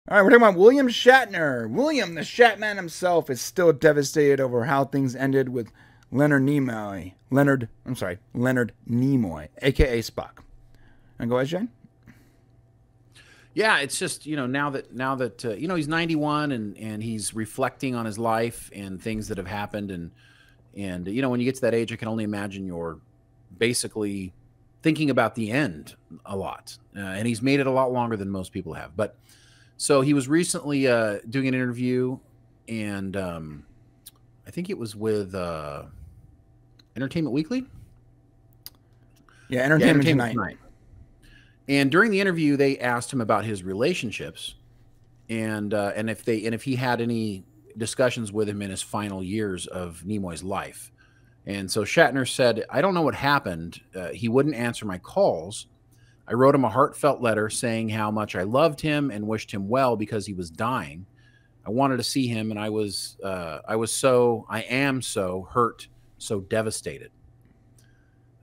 All right, we're talking about William Shatner. William, the Shatman himself, is still devastated over how things ended with Leonard Nimoy. Leonard Nimoy, aka Spock. And go ahead, Shane. Yeah, it's just, now that he's 91 and he's reflecting on his life and things that have happened, and when you get to that age, I can only imagine you're basically thinking about the end a lot, and he's made it a lot longer than most people have. But so he was recently doing an interview, and I think it was with Entertainment Weekly. Yeah, Entertainment Tonight. And during the interview, they asked him about his relationships, and if he had any discussions with him in his final years of Nimoy's life. And so Shatner said, "I don't know what happened. He wouldn't answer my calls. I wrote him a heartfelt letter saying how much I loved him and wished him well because he was dying. I wanted to see him, and I am so hurt, so devastated."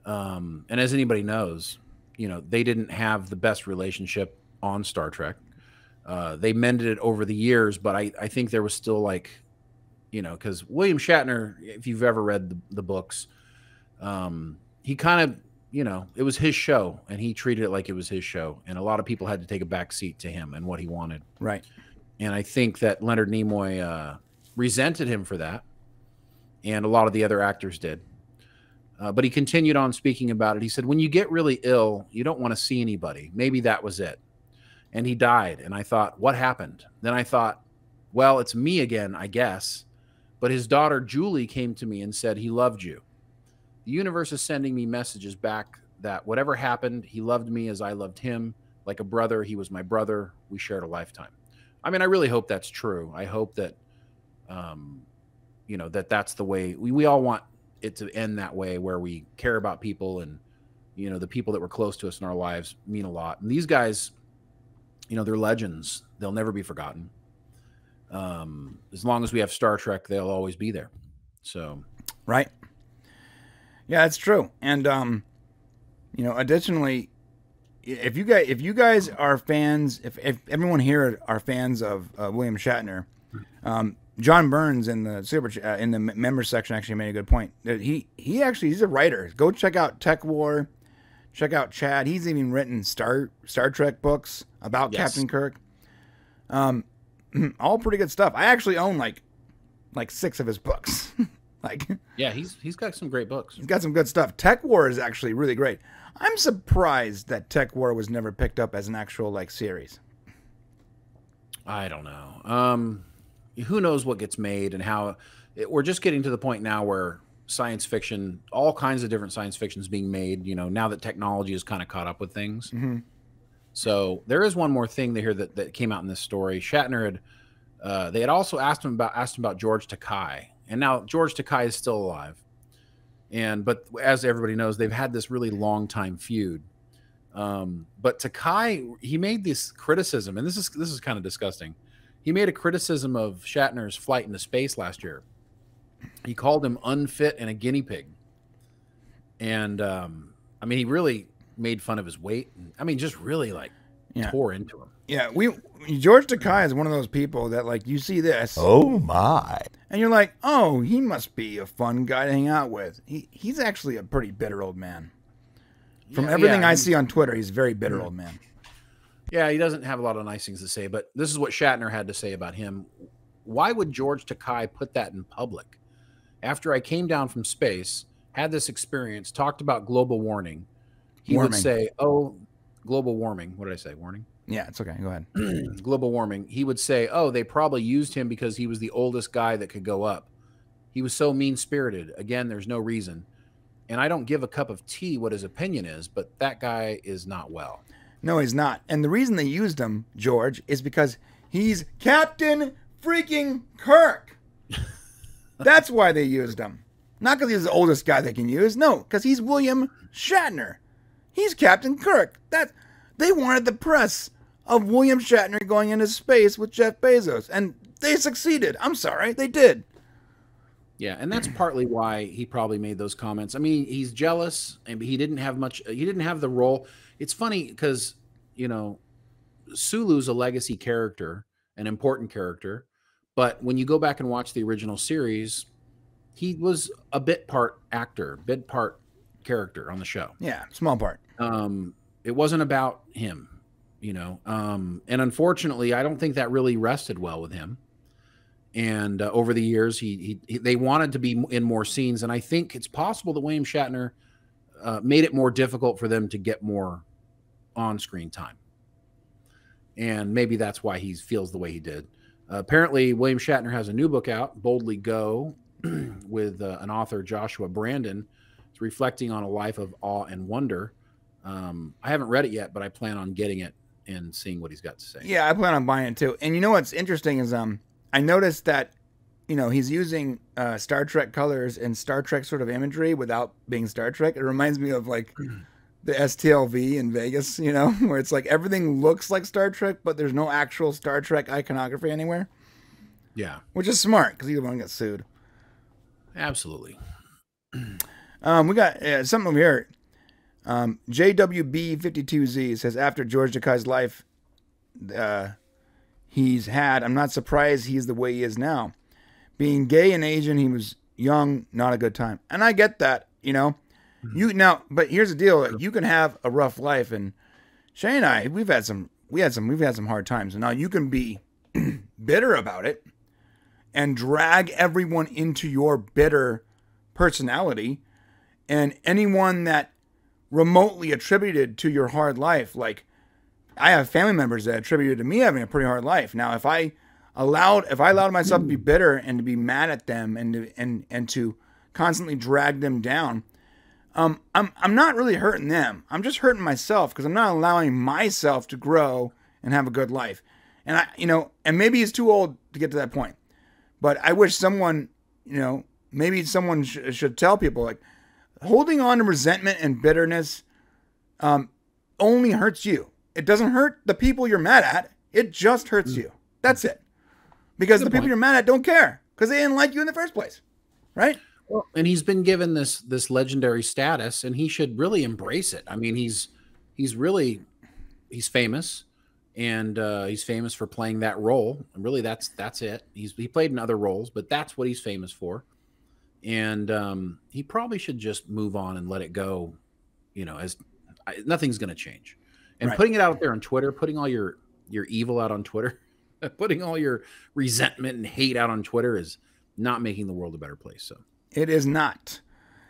And as anybody knows, they didn't have the best relationship on Star Trek. They mended it over the years, but I think there was still because William Shatner, if you've ever read the books, he kind of, it was his show, and he treated it like it was his show. And a lot of people had to take a back seat to him and what he wanted. Right. And I think that Leonard Nimoy resented him for that. And a lot of the other actors did. But he continued on speaking about it. He said, "When you get really ill, you don't want to see anybody. Maybe that was it." And he died. And I thought, what happened? Then I thought, well, it's me again, I guess. But his daughter, Julie, came to me and said, "He loved you. The universe is sending me messages back that whatever happened, he loved me as I loved him. Like a brother, he was my brother. We shared a lifetime." I mean, I really hope that's true. I hope that, that's the way we all want it to end, that way, where we care about people, and, the people that were close to us in our lives mean a lot. And these guys, they're legends. They'll never be forgotten. As long as we have Star Trek, they'll always be there. So, right. Yeah, that's true. And, additionally, if you guys are fans, if everyone here are fans of William Shatner, John Burns in the member section actually made a good point. He's a writer. Go check out Tech War, check out Chad. He's even written Star Trek books about Captain Kirk. All pretty good stuff. I actually own like 6 of his books. yeah, he's got some great books. He's got some good stuff. Tech War is actually really great. I'm surprised that Tech War was never picked up as an actual series. I don't know. Who knows what gets made and how. We're just getting to the point now where science fiction, all kinds of different science fiction is being made, now that technology is kind of caught up with things. Mm-hmm. So there is one more thing here that came out in this story. Shatner they had also asked him about George Takei. And now George Takei is still alive. But as everybody knows, they've had this really long time feud. But Takei, he made this criticism, and this is kind of disgusting. He made a criticism of Shatner's flight into space last year. He called him unfit and a guinea pig. And he really made fun of his weight. Just really tore into him. Yeah, George Takei is one of those people that you see this. Oh my. And you're like, oh, he must be a fun guy to hang out with. He's actually a pretty bitter old man. From everything I see on Twitter, he's a very bitter old man. Yeah, he doesn't have a lot of nice things to say, but this is what Shatner had to say about him. "Why would George Takei put that in public? After I came down from space, had this experience, talked about global warming, he would say, oh, global warming. What did I say? Warning? Yeah, it's okay. Go ahead. Global warming. He would say, oh, they probably used him because he was the oldest guy that could go up. He was so mean-spirited. Again, there's no reason. And I don't give a cup of tea what his opinion is, but that guy is not well." No, he's not. And the reason they used him, George, is because he's Captain freaking Kirk. That's why they used him. Not because he's the oldest guy they can use. No, because he's William Shatner. He's Captain Kirk. They wanted the press of William Shatner going into space with Jeff Bezos. And they succeeded. I'm sorry, they did. Yeah, and that's partly why he probably made those comments. He's jealous, and he didn't have the role. It's funny because, Sulu's a legacy character, an important character. But when you go back and watch the original series, he was a bit part actor, bit part character on the show. Yeah, small part. It wasn't about him, you know. And unfortunately, I don't think that really rested well with him. And over the years, they wanted to be in more scenes, and I think it's possible that William Shatner made it more difficult for them to get more on-screen time. And maybe that's why he feels the way he did. Apparently, William Shatner has a new book out, Boldly Go, with an author, Joshua Brandon. It's reflecting on a life of awe and wonder. I haven't read it yet, but I plan on getting it and seeing what he's got to say. Yeah, I plan on buying it too. And you know what's interesting is I noticed that, you know, he's using Star Trek colors and Star Trek sort of imagery without being Star Trek. It reminds me of like the STLV in Vegas, you know, where it's like everything looks like Star Trek, but there's no actual Star Trek iconography anywhere. Yeah. Which is smart because you don't want to get sued. Absolutely. We got something over here. JWB52Z says, after George Takei's life he's had, I'm not surprised he's the way he is now. Being gay and Asian, he was young, not a good time. And I get that, you know. But here's the deal. Like, you can have a rough life, and Shay and I, we've had some hard times. And now you can be bitter about it and drag everyone into your bitter personality, and anyone that remotely attributed to your hard life. Like, I have family members that attributed to me having a pretty hard life. Now, if I allowed myself to be bitter and to be mad at them and to constantly drag them down, I'm not really hurting them. I'm just hurting myself because I'm not allowing myself to grow and have a good life. And and maybe he's too old to get to that point. But I wish someone, maybe someone should tell people, like, holding on to resentment and bitterness only hurts you. It doesn't hurt the people you're mad at. It just hurts you. That's it. Because the people you're mad at don't care because they didn't like you in the first place, right? Well, and he's been given this legendary status, and he should really embrace it. I mean, he's famous, and he's famous for playing that role. And really, that's it. He played in other roles, but that's what he's famous for. And he probably should just move on and let it go. As nothing's going to change. And putting it out there on Twitter, putting all your evil out on Twitter, putting all your resentment and hate out on Twitter is not making the world a better place. So it is not.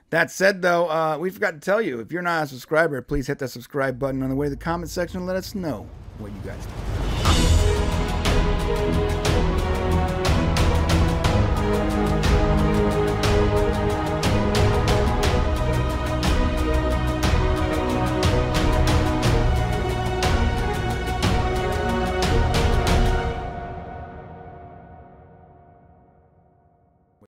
That said, though, we forgot to tell you, if you're not a subscriber, please hit that subscribe button on the way to the comment section and let us know what you guys think.